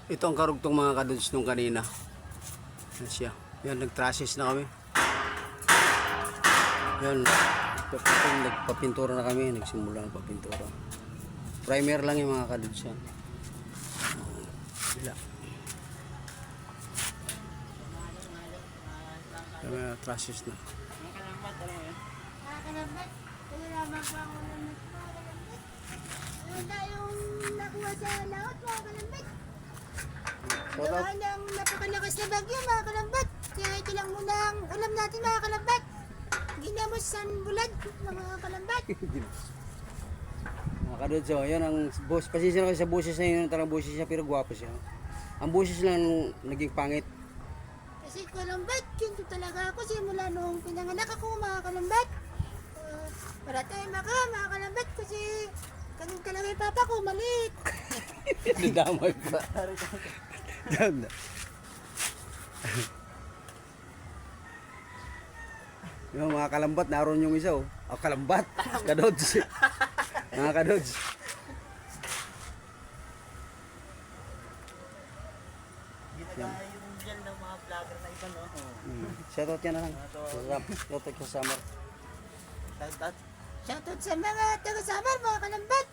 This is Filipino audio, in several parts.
Ito ang karugtong mga kadudes nung kanina. Yan siya. Yan, nag-trashes na kami. Yan, nagpapintura na kami. Nagsimula ng papintura. Primer lang yung mga kadudes yan. Bila. Yan, trashes na. Nakakalabat. Kaya lamang pa ako ng nagpapalabat. Ano tayong nakuha sa laot, mga kalambit? Gawa ng napakalakas na bagyo, mga kalambat. Kaya ito lang muna ang alam natin, mga kalambat. Ginamos san bulad, mga kalambat. Mga kadudes, oh, yan ang boss. Pasensya na kasi sa boses na yun. Tarang boses siya pero gwapo siya. Ang boses lang naging pangit. Kasi kalambat, yun talaga ako simula nung pinanganak ako, mga kalambat. Para tayo mga kalambat, kasi kanong talaga yung papa ko, maliit. Nadamay pa. Damn na. Yung mga kalambat, naroon yung isa oh. Oh, kalambat. Kadods. Mga kadods. Ginagaya yung gel ng mga vlogger na iba, no? Shoutout yan na lang. Shoutout sa summer. Shoutout sa mga taga-Samar, mga kalambat.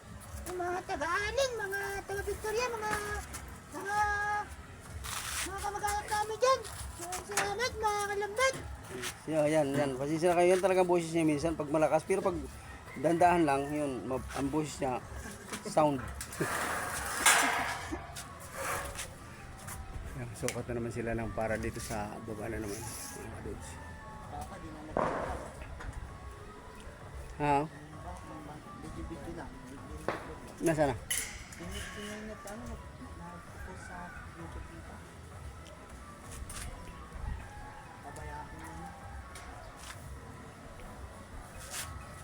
Yung mga taga-Aling, mga taga-Victoria, mga kamag-anak namin dyan. Salamat, mga kalambat. Yan. Pasensya na kayo. Yan talaga boses niya minsan pag malakas. Pero pag dandahan lang, yun, ang boses niya, sound. Yan, sukat na naman sila ng para dito sa baba na naman. Mga kadods. Papa, di na nagkakita. Ha? Video lang. Nasa na? Hindi na nag-post sa YouTube dito. Pabayaan ko na.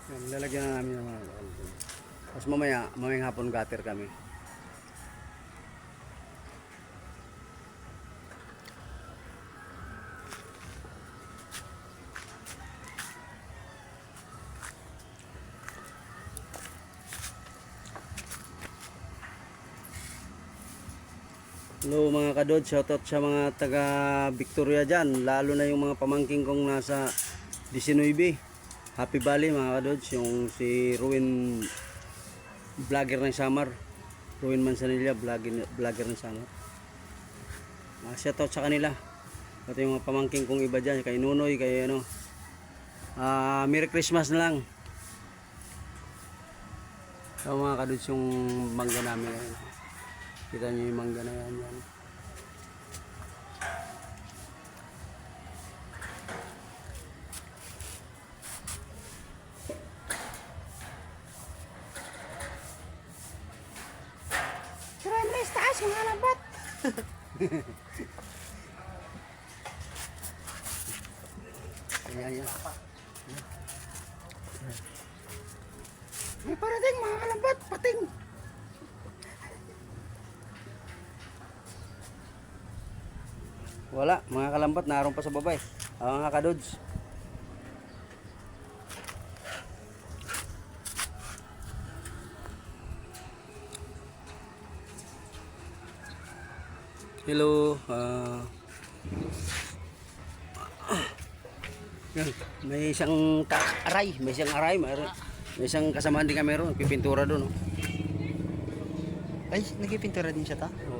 Yan, lalagyan na namin ng mga tapos mamayang hapon gutter kami. Hello mga kadod, shoutout sa mga taga Victoria dyan, lalo na yung mga pamangking kong nasa 19. Happy Valley mga kadod, yung si Ruin vlogger ng Samar, Ruin Manzanilla vlogger ng Samar. Shoutout sa kanila. Ito yung mga pamangking kong iba dyan, kay Nunoy, kay ano. Merry Christmas na lang. So mga kadod, yung mangga namin. Kita nyo yung mangga na yan. Surrenders taas, mga kalambat. Yan. May parating, mga kalambat, pating. Wala, mga kalambat, naroon pa sa baba eh. Mga kadods. Hello. Yan, may isang aray, may isang kasamaan din kami ron, pipintura doon. Oh. Ay, nagpipintura din siya ta? Oh,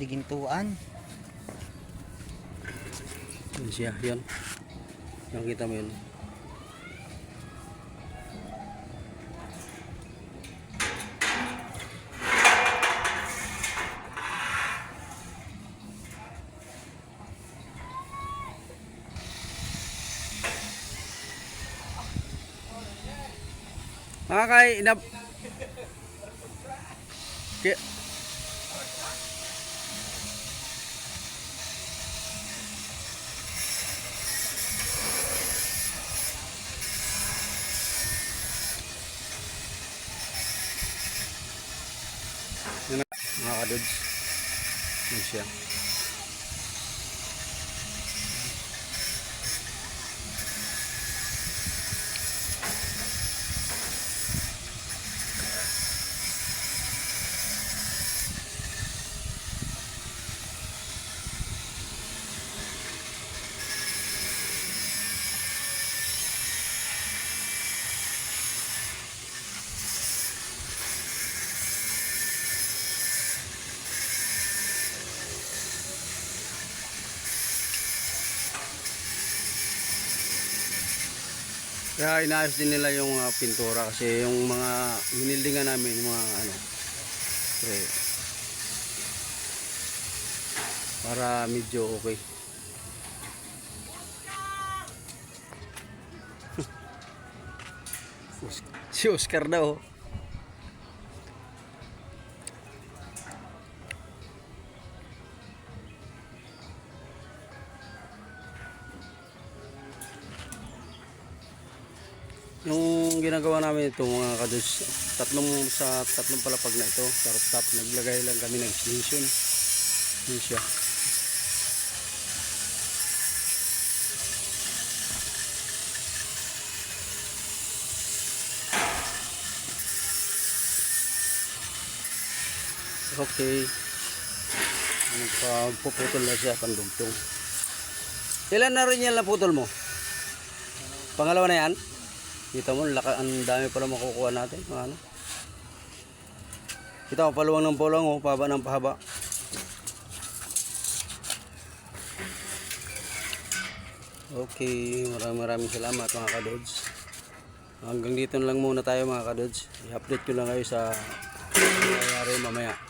Digintuan. yun siya, yun. Nakita mo yun. Inap Yun na, mga kadods. Yun siya. Kaya inaayos din nila yung pintura kasi yung mga hinildingan namin, yung mga ano, para medyo okay. Si Oscar daw. Yung ginagawa namin ito mga kados, tatlong palapag na ito, sa rooftop, naglagay lang kami ng extension. Yun siya. Okay. Puputol na siya, pandugtong. Ilan na rin yan na putol mo? Pangalawa na yan? Kita mo, ang dami pala makukuha natin. Ano? Kita mo, paluwang ng pulang, oh, pahaba ng pahaba. Okay, maraming salamat mga kadods. Hanggang dito na lang muna tayo mga kadods. I-update ko lang kayo sa nangyayari mamaya.